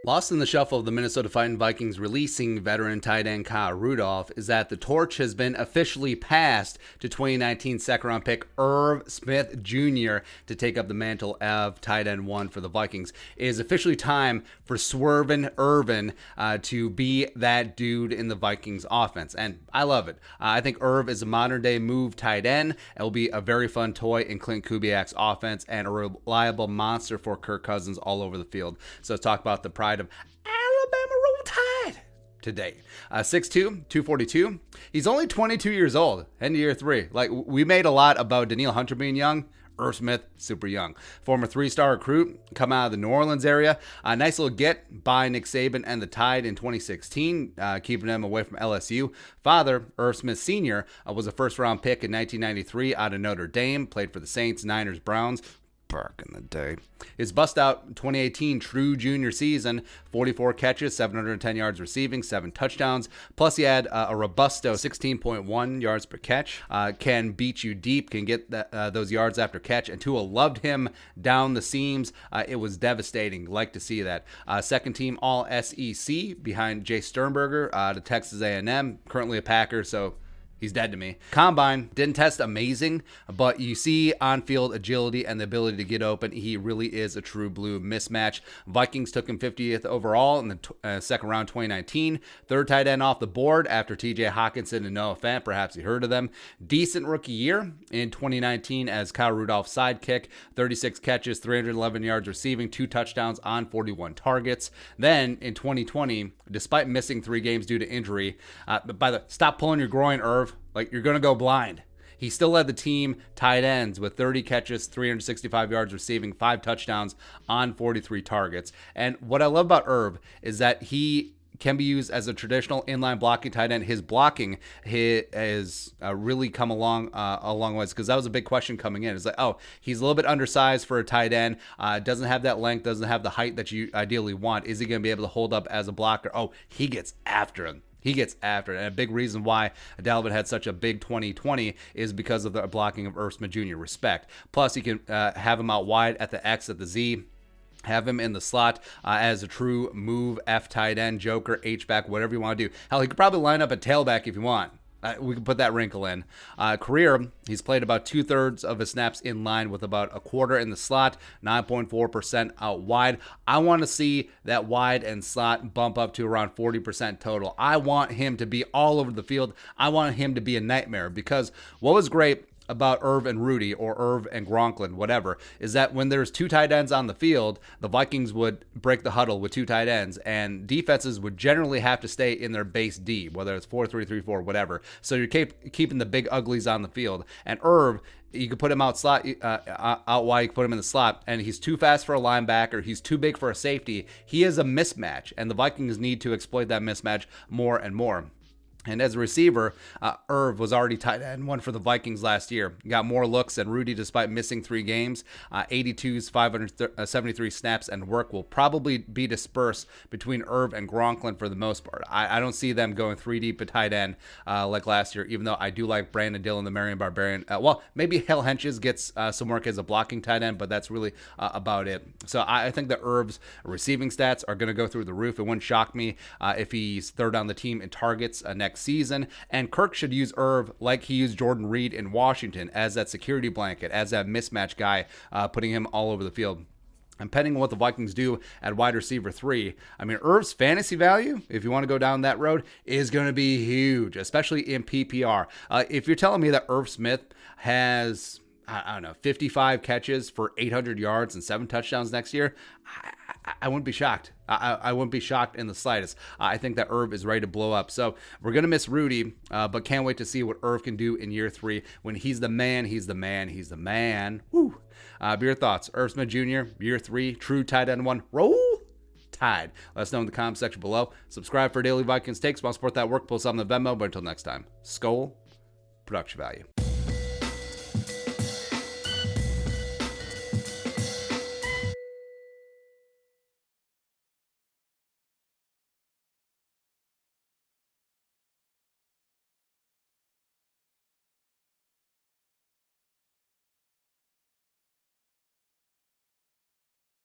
Lost in the shuffle of the Minnesota Vikings releasing veteran tight end Kyle Rudolph is that the torch has been officially passed to 2019 second-round pick Irv Smith Jr. to take up the mantle of tight end one for the Vikings. It is officially time for Swervin' Irvin to be that dude in the Vikings offense, and I love it. I think Irv is a modern-day move tight end. It will be a very fun toy in Clint Kubiak's offense and a reliable monster for Kirk Cousins all over the field. So let's talk about the pride of Alabama Roll Tide today. 6'2", 242. He's only 22 years old, end of year 3. Like, we made a lot about Danielle Hunter being young. Irv Smith, super young. Former 3-star recruit, come out of the New Orleans area. A nice little get by Nick Saban and the Tide in 2016, keeping them away from LSU. Father, Irv Smith Sr., was a first-round pick in 1993 out of Notre Dame, played for the Saints, Niners, Browns. Back in the day. His bust-out 2018 true junior season, 44 catches, 710 yards receiving, 7 touchdowns. Plus, he had a robusto 16.1 yards per catch. Can beat you deep, can get those yards after catch. And Tua loved him down the seams. It was devastating. Like to see that. Second team All-SEC behind Jay Sternberger to Texas A&M. Currently a Packer, so he's dead to me. Combine didn't test amazing, but you see on-field agility and the ability to get open. He really is a true blue mismatch. Vikings took him 50th overall in the second round 2019. Third tight end off the board after TJ Hawkinson and Noah Fant. Perhaps you heard of them. Decent rookie year in 2019 as Kyle Rudolph's sidekick. 36 catches, 311 yards receiving, 2 touchdowns on 41 targets. Then in 2020, despite missing 3 games due to injury, stop pulling your groin, Irv. Like, you're going to go blind. He still led the team tight ends with 30 catches, 365 yards receiving, 5 touchdowns on 43 targets. And what I love about Irv is that he can be used as a traditional inline blocking tight end. His blocking has really come along a long ways, because that was a big question coming in. It's like, oh, he's a little bit undersized for a tight end, doesn't have that length, doesn't have the height that you ideally want. Is he going to be able to hold up as a blocker? Oh, he gets after him. He gets after it. And a big reason why Dalvin had such a big 2020 is because of the blocking of Irv Smith Jr. Respect. Plus, you can have him out wide at the X, at the Z. Have him in the slot as a true move F tight end, joker, H-back, whatever you want to do. Hell, he could probably line up a tailback if you want. We can put that wrinkle in. Career, he's played about 2/3 of his snaps in line with about 1/4 in the slot, 9.4% out wide. I want to see that wide and slot bump up to around 40% total. I want him to be all over the field. I want him to be a nightmare, because what was great about Irv and Rudy, or Irv and Gronklin, whatever, is that when there's 2 tight ends on the field, the Vikings would break the huddle with 2 tight ends, and defenses would generally have to stay in their base D, whether it's 4-3-3-4, whatever. So you're keeping the big uglies on the field. And Irv, you could put him out wide, you could put him in the slot, and he's too fast for a linebacker, he's too big for a safety. He is a mismatch, and the Vikings need to exploit that mismatch more and more. And as a receiver, Irv was already tight end one for the Vikings last year. Got more looks than Rudy despite missing 3 games. 82's 573 snaps and work will probably be dispersed between Irv and Gronklin for the most part. I don't see them going 3 deep at tight end like last year, even though I do like Brandon Dillon, the Marion Barbarian. Well, maybe Hale Henches gets some work as a blocking tight end, but that's really about it. So I think that Irv's receiving stats are going to go through the roof. It wouldn't shock me if he's third on the team in targets next season. And Kirk should use Irv like he used Jordan Reed in Washington, as that security blanket, as that mismatch guy, putting him all over the field. And depending on what the Vikings do at wide receiver 3, I mean, Irv's fantasy value, if you want to go down that road, is going to be huge, especially in PPR. If you're telling me that Irv Smith has, I don't know, 55 catches for 800 yards and 7 touchdowns next year, I wouldn't be shocked. I wouldn't be shocked in the slightest. I think that Irv is ready to blow up. So we're going to miss Rudy, but can't wait to see what Irv can do in year 3 when he's the man, he's the man, he's the man. Woo. Be your thoughts. Irv Smith Jr., year 3, true tight end 1. Roll Tide. Let us know in the comment section below. Subscribe for daily Vikings takes. Want to support that work, post on the Venmo. But until next time, Skol, production value.